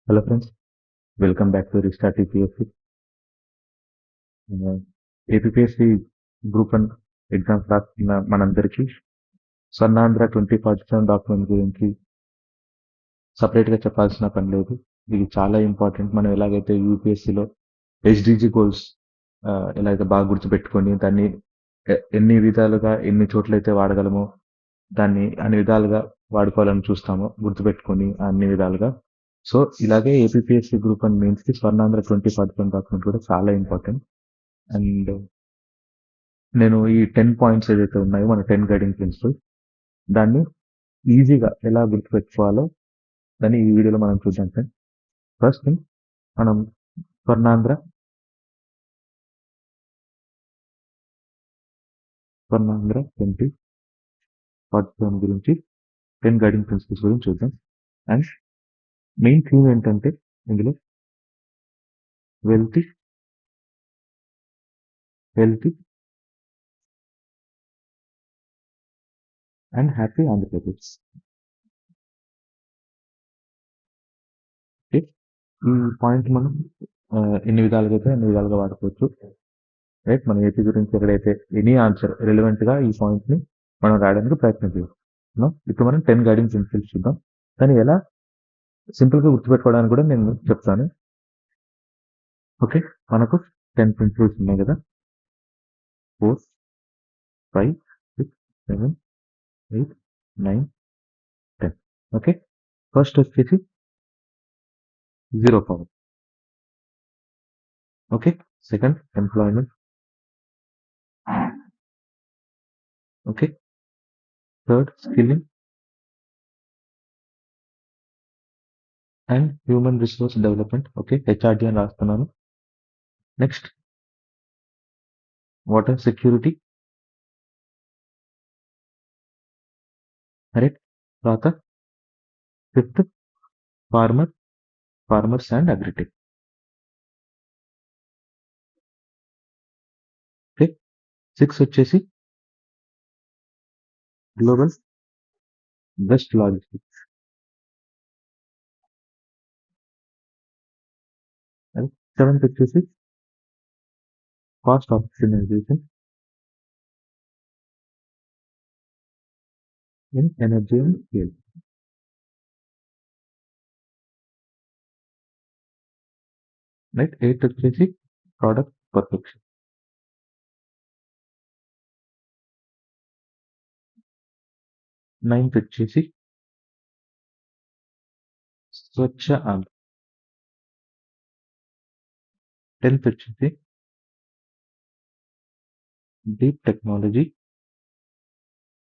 Hello friends, welcome back to restart APSC. APSC group 1 exams రాస్తున్న మనందరికీ Swarnandhra 2047 document గురించి సపరేట్గా చెప్పాల్సిన పని లేదు. ఇది చాలా ఇంపార్టెంట్. మనం ఎలాగైతే యూపీఎస్సిలో హెచ్డిజి గోల్స్ ఎలా అయితే బాగా గుర్తుపెట్టుకొని దాన్ని ఎన్ని విధాలుగా ఎన్ని చోట్లయితే వాడగలమో దాన్ని అన్ని విధాలుగా వాడుకోవాలని చూస్తామో గుర్తుపెట్టుకొని అన్ని విధాలుగా. సో ఇలాగే ఏపీఎస్సి గ్రూప్ 1 మెయిన్స్ కి స్వర్ణాంధ్ర 2047 డాక్యుమెంట్ కూడా చాలా ఇంపార్టెంట్. అండ్ నేను ఈ 10 పాయింట్స్ ఏదైతే ఉన్నాయో మన 10 గైడింగ్ ప్రిన్సిపల్స్ దాన్ని ఈజీగా ఎలా గుర్తుపెట్టుకోవాలో దాన్ని ఈ వీడియోలో మనం చూద్దాం ఫ్రెండ్స్. ఫస్ట్ థింగ్, మనం స్వర్ణాంధ్ర 2047 గురించి 10 గైడింగ్ ప్రిన్సిపల్స్ గురించి చూద్దాం. అండ్ మెయిన్ థీమ్ ఏంటంటే ఇందులో wealthy healthy and happy Andhra Pradesh. ఈ పాయింట్ మనం ఎన్ని విధాలుగా అయితే అన్ని విధాలుగా వాడుకోవచ్చు. రైట్, మన ఏపీ గురించి ఎక్కడైతే ఎనీ ఆన్సర్ రిలవెంట్ గా ఈ పాయింట్ ని మనం రాయడానికి ప్రయత్నం చేస్తున్నాం. ఇప్పుడు మనం 10 గైడింగ్ ప్రిన్సిపల్స్ చూద్దాం. దాన్ని ఎలా సింపుల్ గా గుర్తుపెట్టుకోవడానికి కూడా నేను చెప్తాను. ఓకే, మనకు 10 ప్రిన్సిపల్స్ ఉన్నాయి కదా, 4, 5, 6, 7, 8, 9, 10. ఓకే, ఫస్ట్ వచ్చేసి zero power. Okay, second employment. Okay, third skilling and human resource development. Okay, HRD అని రాస్తున్నాను. Next water security. రైట్, తర్వాత fifth farmers and agritech. Okay, 6 వచ్చేసి global best logistics. And 7th వచ్చేసి cost optimisation in energy and scale. Right, 8th వచ్చేసి product perfection. 9th వచ్చేసి స్వచ్ఛ Andhra. 10th వచ్చేసి deep technology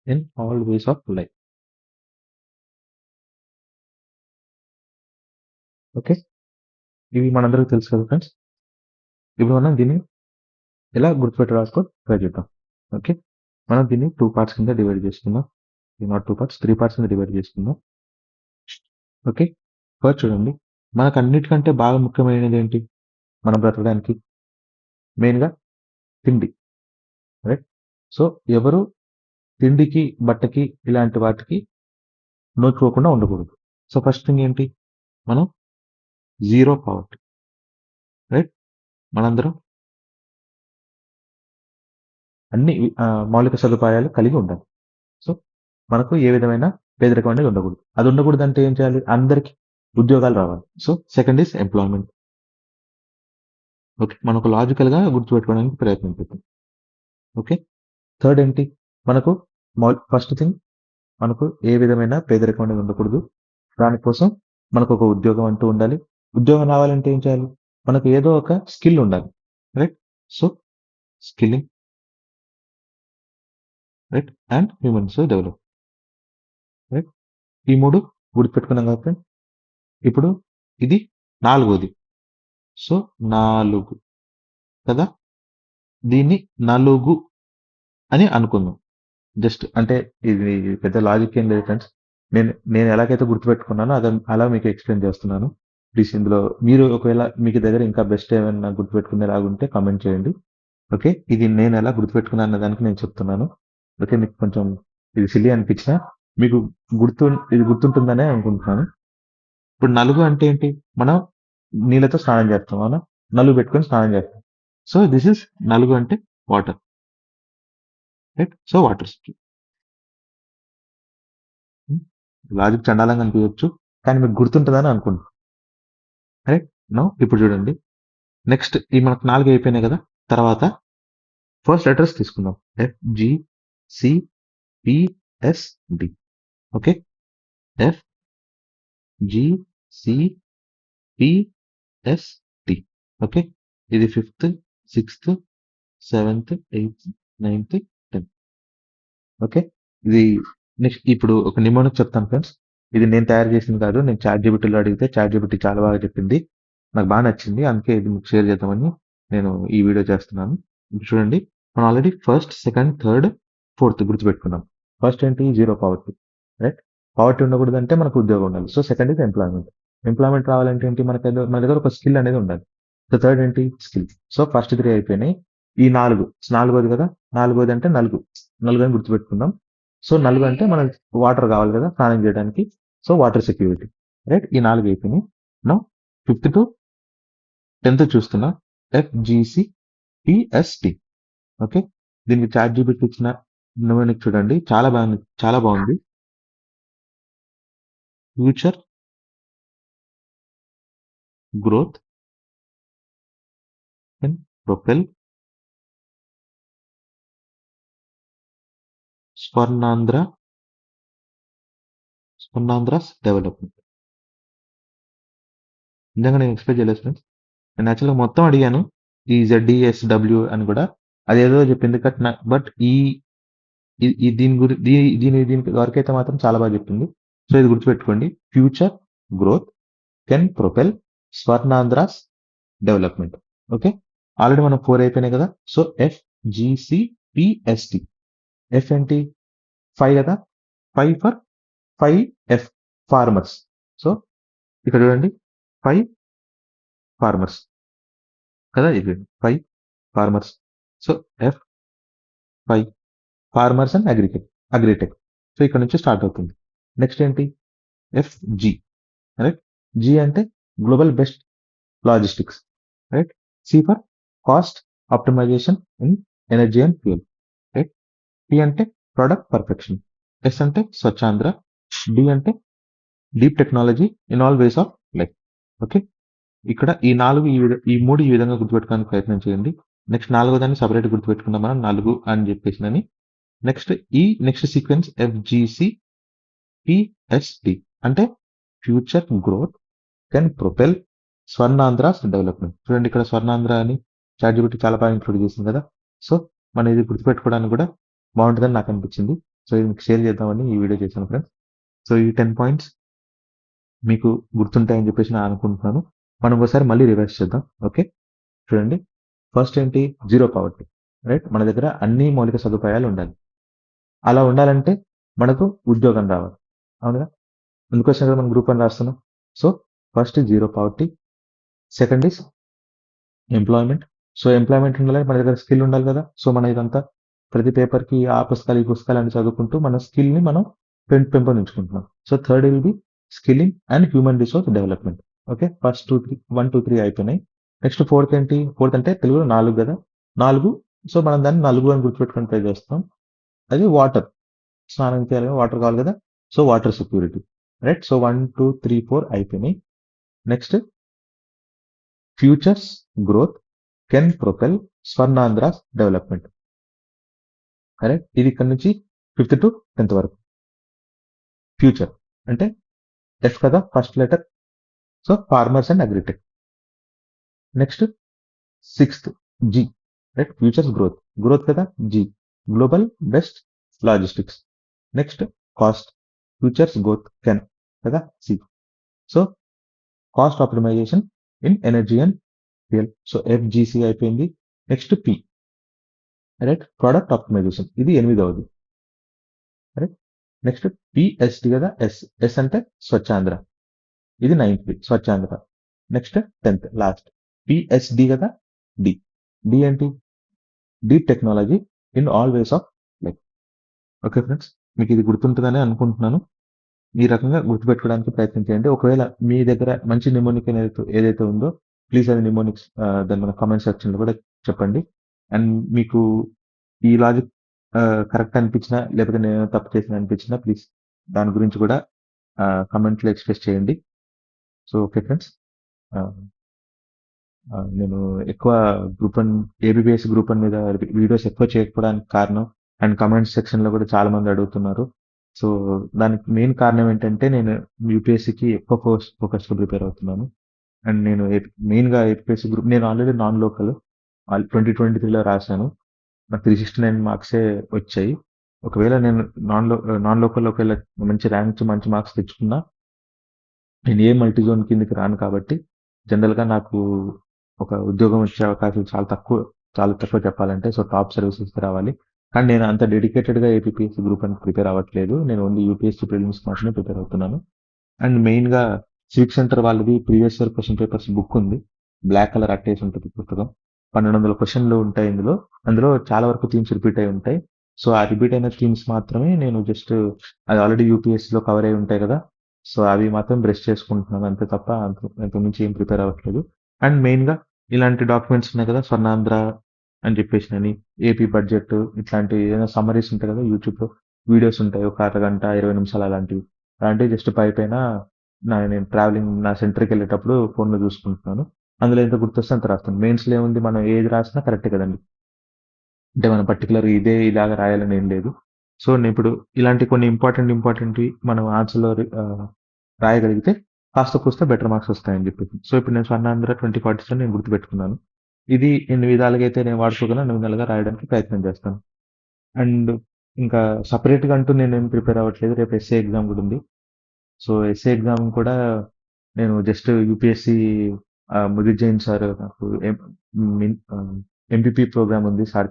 in all ways of life. Okay, ఇవి మనందరికీ తెలుసు కదా ఫ్రెండ్స్. ఇప్పుడు మనం దీన్ని ఎలా గుర్తుపెట్టడానికి ట్రై చేద్దాం. ఓకే, మనం దీన్ని 2 పార్ట్స్ కింద డివైడ్ చేసుకుందాం. నాట్ 2 పార్ట్స్, 3 పార్ట్స్ కింద డివైడ్ చేసుకుందాం. ఓకే, ఫస్ట్ చూడండి, మనకు అన్నిటికంటే బాగా ముఖ్యమైనది ఏంటి మనం బ్రతకడానికి? మెయిన్గా తిండి. రైట్, సో ఎవరు తిండికి బట్టకి ఇలాంటి వాటికి నోచుకోకుండా ఉండకూడదు. సో ఫస్ట్ థింగ్ ఏంటి, మనం జీరో పావర్టీ. రైట్, మనందరం అన్ని మౌలిక సదుపాయాలు కలిగి ఉండాలి. సో మనకు ఏ విధమైన పేదరికం అనేది ఉండకూడదు. అది ఉండకూడదు అంటే ఏం చేయాలి? అందరికి ఉద్యోగాలు రావాలి. So second is employment. Okay, మనకు లాజికల్ గా గుర్తుపెట్టుకోవడానికి ప్రయత్నం చేద్దాం. ఓకే, థర్డ్ ఏంటి, మనకు ఫస్ట్ థింగ్ మనకు ఏ విధమైన పేదరికం అనేది ఉండకూడదు. దానికోసం మనకు ఒక ఉద్యోగం అంటూ ఉండాలి. ఉద్యోగం రావాలంటే ఏం చేయాలి? మనకు ఏదో ఒక స్కిల్ ఉండాలి. Right, so skilling right and human resource develop. Right, ఈ 3 గుర్తుపెట్టుకున్నాం కాబట్టి ఇప్పుడు ఇది 4వది. సో 4 కదా, దీన్ని నలుగు అని అనుకుందాం. జస్ట్ అంటే ఇది పెద్ద లాజిక్ ఏం లేదు ఫ్రెండ్స్. నేను ఎలాగైతే గుర్తుపెట్టుకున్నానో అలా మీకు ఎక్స్ప్లెయిన్ చేస్తున్నాను. ప్లీజ్ ఇందులో మీరు ఒకవేళ మీకు దగ్గర ఇంకా బెస్ట్ ఏమైనా గుర్తుపెట్టుకునేలాగుంటే కామెంట్ చేయండి. ఓకే, ఇది నేను ఎలా గుర్తుపెట్టుకున్నాను అన్న దానికి నేను చెప్తున్నాను. ఓకే, మీకు కొంచెం ఇది సిల్లీ అనిపించినా మీకు ఇది గుర్తుంటుందనే అనుకుంటున్నాను. ఇప్పుడు నలుగు అంటే ఏంటి? మనం నీళ్ళతో స్నానం చేస్తాం. అవునా? నలుగు పెట్టుకొని స్నానం చేస్తాం. సో దిస్ ఇస్ నలుగు అంటే water. Right? So water supply. Logic చండాలంగా అనిపించవచ్చు, కానీ మీకు గుర్తుంటుందని అనుకుంటున్నాను. రైట్? నౌ ఇప్పుడు చూడండి. నెక్స్ట్ ఈ మనకు 4 అయిపోయినాయి కదా! తర్వాత ఫస్ట్ లెటర్స్ తీసుకుందాం. F, G, C, P, S, D. Okay? F, G, C, P, S, D. Okay? ఇది 5th, 6th, 7th, 8th, 9th, 10th. Okay? ఇది నెక్స్ట్ ఇప్పుడు ఒక నిమోనిక్ చెప్తాను ఫ్రెండ్స్. ఇది నేను తయారు చేసింది కాదు. నేను చాట్‌జీపీటీలో అడిగితే చాట్‌జీపీటీ చాలా బాగా చెప్పింది. నాకు బాగా నచ్చింది. అందుకే ఇది మీకు షేర్ చేద్దామని నేను ఈ వీడియో చేస్తున్నాను. ఇప్పుడు చూడండి. మనం already first, second, third, fourth గుర్తుపెట్టుకున్నాం. ఫస్ట్ ఏంటి? Zero poverty. రైట్? పావర్టీ ఉండకూడదంటే మనకు ఉద్యోగం ఉండాలి. So second is employment. Employment రావాలంటే ఏంటి? మన దగ్గర ఒక స్కిల్ అనేది ఉండాలి. సో థర్డ్ ఏంటి? స్కిల్. సో ఫస్ట్ 3 అయిపోయినాయి. ఈ 4 నాలుగోది కదా! నాలుగోది అంటే నలుగు. నలుగు అని గుర్తుపెట్టుకుందాం. సో నలుగు అంటే మనకి వాటర్ కావాలి కదా స్నానం చేయడానికి. So water security. రైట్? ఈ 4 అయిపోయినాయి. నౌ 5th టు 10th చూస్తున్నా. FGC PST. ఓకే? దీనికి చాట్‌జీపీటీ ఇచ్చిన న్యూమరిక్ చూడండి. చాలా బాగుంది. Future growth can propel Swarnandhra's development. నిజంగా నేను ఎక్స్‌పెక్ట్ చేయలేదు ఫ్రెండ్స్. నేను యాక్చువల్‌గా మొత్తం అడిగాను. ఈ జెడ్‌ఈఎస్‌డబ్ల్యూ అని కూడా. అదేదో చెప్పింది. బట్ ఈ ఈ ఈ దీని గురి దీ దీనికి వరకైతే మాత్రం చాలా బాగా చెప్పింది. సో ఇది గుర్తుపెట్టుకోండి. Future growth can propel Swarnandhra's development. Okay? Already మనం 4 అయిపోయినాయి కదా! సో ఎఫ్‌జీసీపీఎస్‌టీ. ఎఫ్ ఏంటి? 5 కదా! 5 ఫర్ 5 ఫార్మర్స్. సో ఇక్కడ చూడండి. 5 ఫార్మర్స్ కదా! ఇది 5 farmers. So F 5 farmers and agritech. So ఇక్కడ నుంచి స్టార్ట్ అవుతుంది. నెక్స్ట్ ఏంటి? ఎఫ్‌జీ. రైట్? జీ అంటే global best logistics. Right? C for cost optimisation in energy and fuel. Right? P అంటే ప్రొడక్ట్ పర్ఫెక్షన్. ఎస్ అంటే స్వచ్ఛాంధ్ర. డి అంటే deep technology in all ways of life. Okay? ఇక్కడ ఈ 3 ఈ విధంగా గుర్తుపెట్టుకోవడానికి ప్రయత్నం చేయండి. నెక్స్ట్ నాలుగో దాన్ని సెపరేట్ గుర్తుపెట్టుకుందాం మనం 4 అని చెప్పేసినని. నెక్స్ట్ సీక్వెన్స్ ఎఫ్‌జీసీ పీఎస్‌టీ అంటే future growth can propel Swarnandhra's development. చూడండి ఇక్కడ స్వర్ణాంధ్ర అని చాట్‌జీపీటీ చాలా బాగా ఇంట్రొడ్యూస్ చేసింది కదా! సో మనం ఇది గుర్తుపెట్టుకోవడానికి కూడా బాగుంటుందని నాకు అనిపించింది. సో ఇది మీకు షేర్ చేద్దామని ఈ వీడియో చేశాను ఫ్రెండ్స్. సో ఈ 10 పాయింట్స్ మీకు గుర్తుంటాయని చెప్పేసి నేను అనుకుంటున్నాను. మనం ఒకసారి మళ్ళీ రివైజ్ చేద్దాం. ఓకే? చూడండి. ఫస్ట్ ఏంటి? Zero poverty. రైట్? మన దగ్గర అన్ని మౌలిక సదుపాయాలు ఉండాలి. అలా ఉండాలంటే మనకు ఉద్యోగం రావాలి. అవునుగా? అందుకోసమే కదా మనం గ్రూప్ 1 రాస్తున్నాం. So first zero poverty. Second is employment. So employment ఉండాలంటే మన దగ్గర స్కిల్ ఉండాలి కదా! సో మనం ఇదంతా ప్రతి పేపర్‌కి ఆ పుస్తకాలు, ఈ పుస్తకాలు అని చదువుకుంటూ మన స్కిల్‌ని మనం పెంపొందించుకుంటున్నాం. So third will be skilling and human resource development. Okay? First 1, 2, 3 అయిపోయినాయి. నెక్స్ట్ ఫోర్త్ ఏంటి? ఫోర్త్ అంటే తెలుగులో 4 కదా! 4 సో మనం దాన్ని నలుగు అని గుర్తుపెట్టుకొని ట్రై చేస్తాం. అది వాటర్. స్నానం చేయాలి కదా! వాటర్ కావాలి కదా! So water security. Right? So 1, 2, 3, 4 అయిపోయినాయి. Next futures growth can propel Swarnandhra's development. Correct? ఇది ఇక్కడ నుంచి 5th టు 10th వరకు. ఫ్యూచర్ అంటే ఎఫ్ కదా! First letter. So farmers and agritech. Next 6th G. Right? Futures growth. Growth కదా! G. Global best logistics. Next cost. Futures growth can కదా! C. So cost optimisation in energy and fuel. So FGC అయిపోయింది. Next P. Right? Product optimization. ఇది 8వది. Right? Next పీఎస్‌టీ కదా! Yes. Yes అంటే స్వచ్ఛాంధ్ర. ఇది 9th Swachhandhra. Next 10th last. PSD కదా! D. D ఏంటి? Deep technology in all ways of life. Okay friends. మీకు ఇది గుర్తుంటుందని అనుకుంటున్నాను. ఈ రకంగా గుర్తుపెట్టుకోవడానికి ప్రయత్నం చేయండి. ఒకవేళ మీ దగ్గర మంచి నిమోనిక్ ఏదైతే ఉందో ప్లీజ్ అది నిమోనిక్స్ దాన్ని మన కామెంట్ సెక్షన్‌లో కూడా చెప్పండి. అండ్ మీకు ఈ లాజిక్ కరెక్ట్ అనిపించినా లేకపోతే నేను తప్పు చేశాను అనిపించినా ప్లీజ్ దాని గురించి కూడా కామెంట్‌లో ఎక్స్‌ప్రెస్ చేయండి. So, okay friends. ఆహ్, నేను ఎక్కువ గ్రూప్ వన్ ఏబీపీఎస్ గ్రూప్ వన్ మీద వీడియోస్ ఎక్కువ చేయకపోవడానికి కారణం అండ్ కామెంట్ సెక్షన్‌లో కూడా చాలా మంది అడుగుతున్నారు. సో, దానికి మెయిన్ కారణం ఏంటంటే నేను యూపీఎస్సీకి ఎక్కువ ఫోకస్‌గా ప్రిపేర్ అవుతున్నాను. అండ్ నేను మెయిన్‌గా ఏపీఎస్సీ గ్రూప్ నేను ఆల్రెడీ నాన్ లోకల్ 2023లో రాసాను. నాకు 369 మార్క్సే వచ్చాయి. ఒకవేళ నేను నాన్ లోకల్‌లో ఒకవేళ మంచి ర్యాంక్స్, మంచి మార్క్స్ తెచ్చుకున్నా నేను ఏ మల్టీ జోన్ కిందకి రాను కాబట్టి జనరల్‌గా నాకు ఒక ఉద్యోగం వచ్చే అవకాశాలు చాలా తక్కువ చెప్పాలంటే. సో, టాప్ సర్వీసెస్‌కి రావాలి. కానీ నేను అంత డెడికేటెడ్‌గా ఏపీపీఎస్సీ గ్రూప్ వన్‌కి ప్రిపేర్ అవ్వట్లేదు. నేను ఓన్లీ యూపీఎస్సీ ప్రిలిమ్స్‌కి మాత్రమే ప్రిపేర్ అవుతున్నాను. అండ్ మెయిన్‌గా సివిక్ సెంటర్ వాళ్ళది previous year question papers book ఉంది. బ్లాక్ కలర్ అట్టేసి ఉంటది పుస్తకం. 1200 క్వెషన్‌లు ఉంటాయి ఇందులో. అందులో చాలా వరకు థీమ్స్ రిపీట్ అయ్యి ఉంటాయి. సో, ఆ రిపీట్ అయిన థీమ్స్ మాత్రమే నేను జస్ట్ అది ఆల్రెడీ యూపీఎస్సీలో కవర్ అయ్యి ఉంటాయి కదా! సో, అవి మాత్రం బ్రష్ చేసుకుంటున్నాను అంతే తప్ప అంతకు మించి ఏం ప్రిపేర్ అవ్వట్లేదు. అండ్ మెయిన్‌గా ఇలాంటి డాక్యుమెంట్స్ ఉన్నాయి కదా! స్వర్ణాంధ్ర అని చెప్పేసినని, ఏపీ బడ్జెట్ ఇట్లాంటి ఏదైనా సమ్మరీస్ ఉంటాయి కదా! యూట్యూబ్‌లో వీడియోస్ ఉంటాయి. ఒక అరగంట, 20 నిమిషాలు అలాంటివి. అలాంటివి జస్ట్ పైపైన నేను ట్రావెలింగ్ నా సెంటర్‌కెళ్ళేటప్పుడు ఫోన్‌లో చూసుకుంటున్నాను. అందులో ఎంత గుర్తొస్తే అంత రాస్తాను. మెయిన్స్‌లో ఏముంది మనం ఏది రాసినా కరెక్టే కదండీ! అంటే మనం పర్టిక్యులర్‌గా ఇలాగ రాయాలని ఏం లేదు. సో, నేనిప్పుడు ఇలాంటి కొన్ని ఇంపార్టెంట్‌వి మనం ఆన్సర్‌లో రాయగలిగితే కాస్తో కూస్తో బెటర్ మార్క్స్ వస్తాయని చెప్పేసి. సో, ఇప్పుడు నేను స్వర్ణాంధ్ర 2047 నేను గుర్తుపెట్టుకున్నాను. ఇది ఎన్ని విధాలుగా అయితే నేను వాడుకోగలనో అన్ని విధాలుగా రాయడానికి ప్రయత్నం చేస్తాను. అండ్ ఇంకా సెపరేట్‌గా అంటూ నేనేం ప్రిపేర్ అవ్వట్లేదు. రేపు ఎస్ఏ ఎగ్జామ్ కూడా ఉంది. సో, ఎస్ఏ ఎగ్జామ్ కూడా నేను just UPSC Mudit Jain sir నాకు ఎంపీపీ ప్రోగ్రామ్ ఉంది సార్.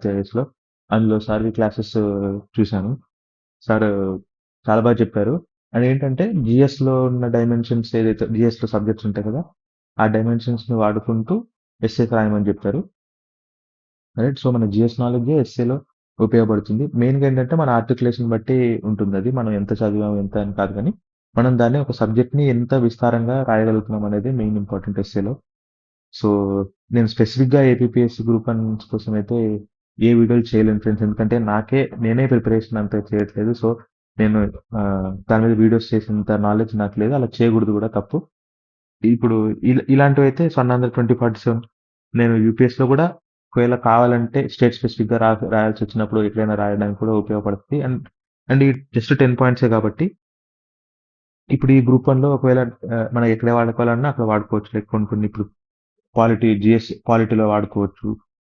అందులో సార్‌వి క్లాసెస్ చూశాను. సార్ చాలా బాగా చెప్పారు. అదేంటంటే జీఎస్‌లో ఉన్న డైమెన్షన్స్ ఏదైతే జీఎస్‌లో సబ్జెక్ట్స్ ఉంటాయి కదా! ఆ డైమెన్షన్స్‌ని వాడుకుంటూ ఎస్సేస్ రాయమని చెప్పారు. రైట్. సో, మన జీఎస్ నాలెడ్జే ఎస్సేలో ఉపయోగపడుతుంది. మెయిన్‌గా ఏంటంటే మన ఆర్టిక్యులేషన్ బట్టి ఉంటుందది. మనం ఎంత చదివాం ఎంత అని కాదు గానీ, మనం దాన్ని ఒక సబ్జెక్ట్‌ని ఎంత విస్తారంగా రాయగలుగుతున్నాం అనేది మెయిన్ ఇంపార్టెంట్ ఎస్సేలో. సో, నేను స్పెసిఫిక్‌గా ఏపీపీఎస్సీ గ్రూప్ వన్స్ కోసమైతే ఏ వీడియోలు చేయలేను ఫ్రెండ్స్. ఎందుకంటే నేనే ప్రిపరేషన్ అంత చేయట్లేదు. సో, నేను దాని మీద వీడియోస్ చేసేంత నాలెడ్జ్ నాకు లేదు. అలా చేయకూడదు గూడా తప్పు. ఇప్పుడు ఇలాంటివైతే 'స్వర్ణాంధ్ర 2047' నేను యూపీఎస్‌లో గూడా ఒకవేళ కావాలంటే స్టేట్ స్పెసిఫిక్‌గా రాయాల్సొచ్చినప్పుడు ఎట్లైనా రాయడానికి కూడా ఉపయోగపడుతది. అండ్ ఈ జస్ట్ 10 పాయింట్సే కాబట్టి ఇప్పుడు ఈ గ్రూప్ వన్‌లో ఒకవేళ మనం ఎక్కడ వాడుకోవాలన్నా అక్కడ వాడుకోవచ్చు. లైక్ కొన్ని ఇప్పుడు పాలిటీలో వాడుకోవచ్చు.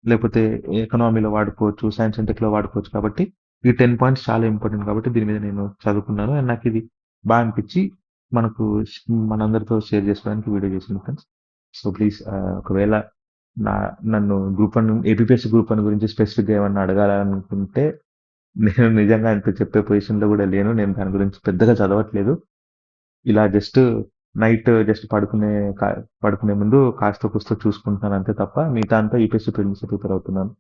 లేకపోతే ఎకనామీలో వాడుకోవచ్చు. సైన్స్ అండ్ టెక్‌లో వాడుకోవచ్చు కాబట్టి, ఈ 10 పాయింట్స్ చాలా ఇంపార్టెంట్ కాబట్టి దీని మీద నేను చదువుకున్నాను. అండ్ నాకిది అనిపిచ్చి మనకు మనందరితో షేర్ చేసుకోవడానికి వీడియో చేశాను ఫ్రెండ్స్. సో, ప్లీజ్ ఒకవేళ నా నన్ను ఏపీపీఎస్సీ గ్రూప్ వన్ గురించి స్పెసిఫిక్‌గా ఏమన్నా అడగాలనుకుంటే నేను నిజంగా ఆయనతో చెప్పే పొజిషన్‌లో గూడా లేను. నేను దాని గురించి పెద్దగా చదవట్లేదు. ఇలా జస్ట్ కా పడుకునే ముందు కాస్తో కూస్తో చూసుకుంటున్నాను అంతే తప్ప మిగతా అంతా యూపీఎస్సీ ప్రిలిమ్స్‌కి ప్రిపేర్ అవుతున్నాను.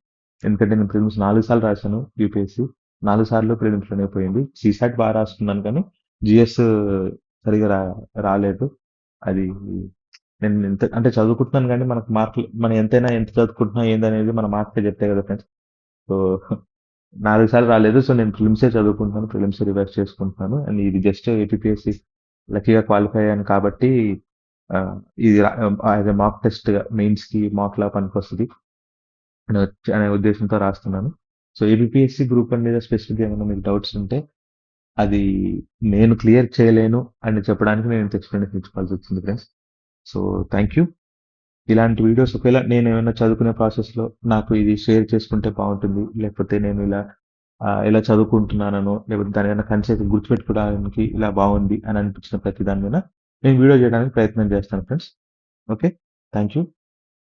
ఎందుకంటే నేను ప్రిలిమ్స్ 4 సార్లు రాశాను యూపీఎస్సీ. 4 సార్లు ప్రిలిమ్స్‌లోనే పోయింది. సీసాట్ రాసుకున్నాను కానీ జీఎస్ సరిగ్గా రాలేదు. అది నేను అంటే చదువుకుంటున్నాను గానీ మనం ఎంత చదువుకుంటున్నాం ఏందనేది మన మార్క్సే చెప్తాయి కదా ఫ్రెండ్స్. సో, 4 సార్లు రాలేదు. సో, నేను ప్రిలిమ్సే చదువుకుంటున్నాను. ప్రిలిమ్సే రివైజ్ చేసుకుంటున్నాను. అండ్ ఇది జస్ట్ ఏపీపీఎస్సీ లక్కీగా క్వాలిఫై అయ్యాను కాబట్టి ఆహ్, ఇది యాస్ ఎ మాక్ టెస్ట్‌గా మెయిన్స్‌కి మాక్‌లా పనికొస్తది అనే ఉద్దేశంతో రాస్తున్నాను. సో, ఏబీపీఎస్సీ గ్రూప్ వన్ మీద స్పెసిఫిక్‌గా ఏమైనా మీకు డౌట్స్ ఉంటే అది నేను క్లియర్ చేయలేను అని చెప్పడానికి నేను ఇంత ఎక్స్‌ప్లనేషన్ ఇచ్చుకోవాల్సొచ్చింది ఫ్రెండ్స్. So, thank you. ఇలాంటి వీడియోస్ ఒకవేళ నేనేమైనా చదువుకునే ప్రాసెస్‌లో నాకు ఇది షేర్ చేసుకుంటే బావుంటుంది. లేకపోతే నేను ఇలా చదువుకుంటున్నాననో, లేకపోతే దానేమైనా కన్సెప్ట్ గుర్తుపెట్టుకోవడానికి ఇలా బావుంది అని అనిపించిన ప్రతి దాని మీద నేను వీడియో చేయడానికి ప్రయత్నం చేస్తాను friends. Okay. Thank you.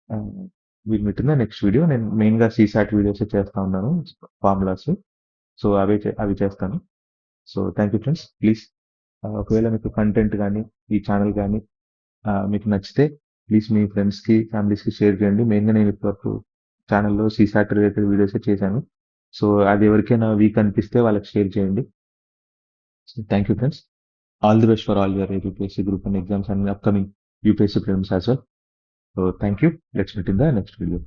Ah, will meet in the next video. నేను మెయిన్‌గా సీసాట్ వీడియోసే చేస్తా ఉన్నాను. ఫార్ములాస్. సో, అవి చేస్తాను. So, thank you friends. Please ఒకవేళ మీకు కంటెంట్ గాని, ఈ ఛానెల్ గాని మీకు నచ్చితే ప్లీజ్ మీ ఫ్రెండ్స్‌కి, ఫ్యామిలీస్‌కి షేర్ చేయండి. మెయిన్‌గా నేను ఇప్పటివరకు ఛానెల్‌లో సీసాట్ రిలేటెడ్ వీడియోసే చేశాను. సో, అది ఎవరికైనా వీక్ అనిపిస్తే వాళ్ళకి షేర్ చేయండి. Thank you friends. All the best for all your UPSC group and exams and upcoming UPSC prelims as well. So thank you. Let's meet in the next video.